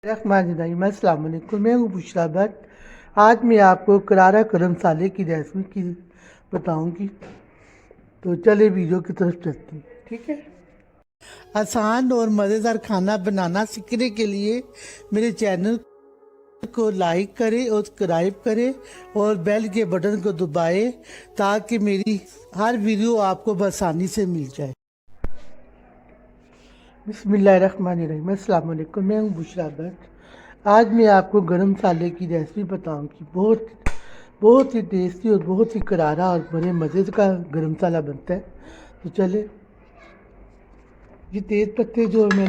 रहमानिर्रहीम। अस्सलाम वालेकुम। मैं हूँ बुशरा भट्ट। आज मैं आपको करारा गरम मसाले की रेसिपी बताऊंगी। तो चले वीडियो की तरफ चलते हैं। ठीक है। आसान और मज़ेदार खाना बनाना सीखने के लिए मेरे चैनल को लाइक करें और सब्सक्राइब करें और बेल के बटन को दबाएं ताकि मेरी हर वीडियो आपको आसानी से मिल जाए। बिस्मिल्लाहिर्रहमानिर्रहीम। अस्सलाम वालेकुम। मैं हूँ बुशरा भट्ट। आज मैं आपको गरम मसाले की रेसिपी बताऊंगी। बहुत ही टेस्टी और बहुत ही करारा और बड़े मज़े का गरम मसाला बनता है। तो चले, ये तेज़ पत्ते जो ये पहले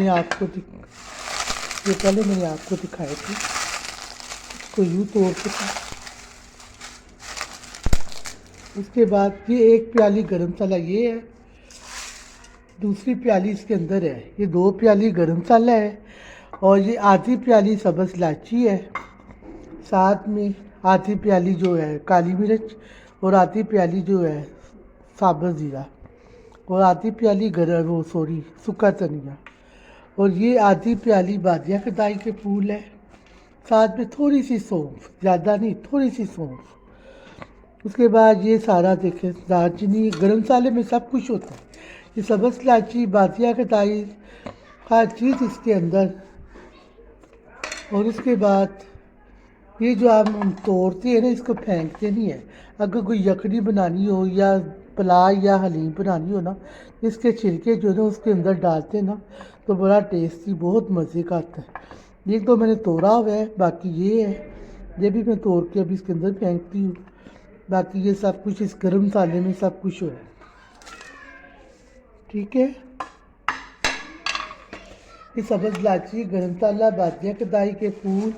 मैंने आपको दिखाए थे, इसको यूँ तोड़ के। उसके बाद ये एक प्याली गरम मसाला ये है, दूसरी प्याली इसके अंदर है, ये 2 प्याली गरम मसाला है और ये आधी प्याली सब्ज़ इलायची है। साथ में आधी प्याली जो है काली मिर्च और आधी प्याली जो है साबुत ज़ीरा और आधी प्याली सूखा धनिया और ये आधी प्याली बादिया कदाई के फूल है। साथ में थोड़ी सी सौंफ, ज़्यादा नहीं, थोड़ी सी सौंफ। उसके बाद ये सारा देखें, दालचीनी, गरम मसाले में सब कुछ होता है। ये सब्ज़ इलायची, बादिया कदाई, हर चीज़ इसके अंदर। और उसके बाद ये जो हम तोड़ते हैं ना, इसको फेंकते नहीं है। अगर कोई यखनी बनानी हो या पुलाव या हलीम बनानी हो ना, इसके छिलके जो है ना उसके अंदर डालते हैं ना, तो बड़ा टेस्टी, बहुत मज़े का आता है। ये तो मैंने तोड़ा हुआ है, बाकी ये है, ये भी मैं तोड़ के अभी इसके अंदर फेंकती हूँ। बाकी ये सब कुछ इस गरम मसाले में सब कुछ है। ठीक है। ये सब्ज़ इलायची, गरम मसाला, बादिया कदाई के फूल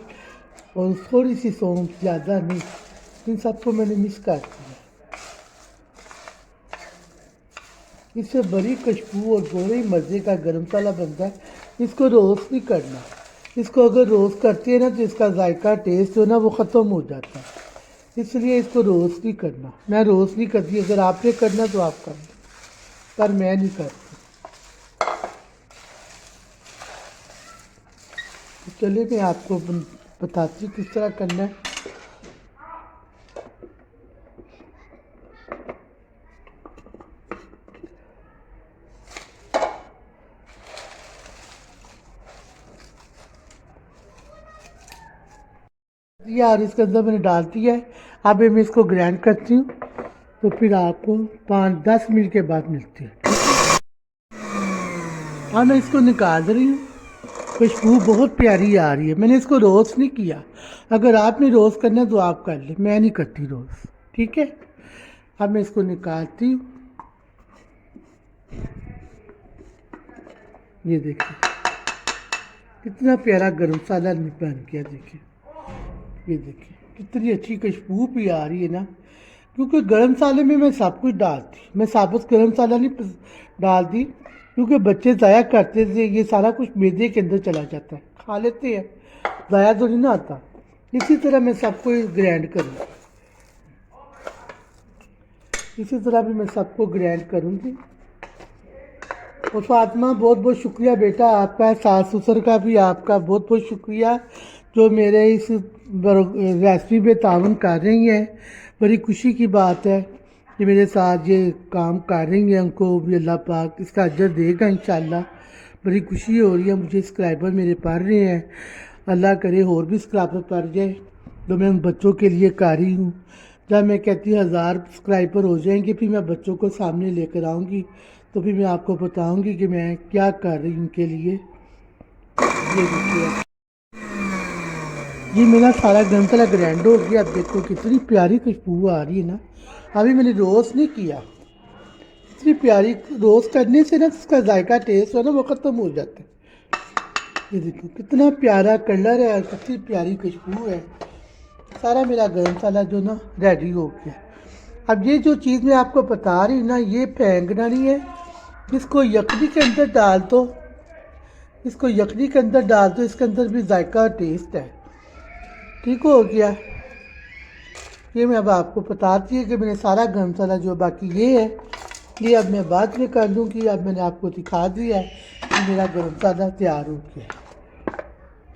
और थोड़ी सी सौंफ, ज़्यादा नहीं, इन सबको मैंने मिक्स कर दिया। इससे बड़ी खुशबू और बड़े मज़े का गरम मसाला बनता है। इसको रोस्ट नहीं करना। इसको अगर रोस्ट करते हैं ना तो इसका जायका, टेस्ट जो ना वो ख़त्म हो जाता है, इसलिए इसको रोस्ट नहीं करना। मैं रोस्ट नहीं करती, अगर आपने करना तो आप कर, पर मैं नहीं करती। तो चलिए मैं आपको बताती हूँ किस तरह करना है। यार इसके अंदर मैंने डाल दिया है। अब मैं इसको ग्राइंड करती हूँ, तो फिर आपको 5-10 मिनट के बाद मिलती है। हाँ, मैं इसको निकाल रही हूँ। खुशबू बहुत प्यारी आ रही है। मैंने इसको रोस्ट नहीं किया। अगर आपने रोस्ट करना है तो आप कर ले, मैं नहीं करती रोस्ट। ठीक है। अब मैं इसको निकालती हूँ। ये देखिए कितना प्यारा गरम मसाला बन गया। देखिए, ये देखिए कितनी अच्छी खुशबू भी आ रही है ना, क्योंकि गरम मसाले में मैं सब कुछ डालती, मैं साबुत गरम मसाला नहीं डाल दी, क्योंकि बच्चे ज़ाया करते थे। ये सारा कुछ मैदे के अंदर चला जाता है, खा लेते हैं, ज़ाया तो नहीं ना आता। इसी तरह मैं सबको ग्राइंड करूँगी, इसी तरह भी मैं सबको ग्राइंड करूँगी। और फातिमा, बहुत बहुत शुक्रिया बेटा आपका, सास ससुर का भी आपका बहुत बहुत शुक्रिया जो मेरे इस रेसिपी में ताउन कर रही हैं। बड़ी खुशी की बात है कि मेरे साथ ये काम कर रही हैं। उनको भी अल्लाह पाक इसका अजर देगा इंशाल्लाह। बड़ी खुशी हो रही है मुझे। सब्सक्राइबर मेरे पढ़ रहे हैं, अल्लाह करे और भी सब्सक्राइबर पढ़ जाए। तो मैं उन बच्चों के लिए कर रही हूँ। जब मैं कहती हूँ 1000 सब्सक्राइबर हो जाएंगे, फिर मैं बच्चों को सामने लेकर आऊँगी, तो फिर मैं आपको बताऊँगी कि मैं क्या कर रही हूँ उनके लिए। ये देखिए, ये मेरा सारा गरम मसाला ग्राइंड हो गया। अब देखो कितनी प्यारी खुशबू आ रही है ना। अभी मैंने रोस्ट नहीं किया। इतनी प्यारी रोस्ट करने से ना उसका जायका, टेस्ट है ना वो ख़त्म हो जाता है। ये देखो कितना प्यारा कलर है और कितनी प्यारी खुशबू है। सारा मेरा गरम मसाला जो ना रेडी हो गया। अब ये जो चीज़ मैं आपको बता रही हूँ ना, ये फेंकना नहीं है। इसको यखनी के अंदर डाल दो, इसको यखनी के अंदर डाल दो, इसके अंदर भी जायका और टेस्ट है। ठीक हो गया। ये मैं अब आपको बताती है कि मैंने सारा गरम मसाला जो बाकी ये है, ये अब मैं बाद में कर लूँगी। अब मैंने आपको दिखा दिया है कि मेरा गरम मसाला तैयार हो गया।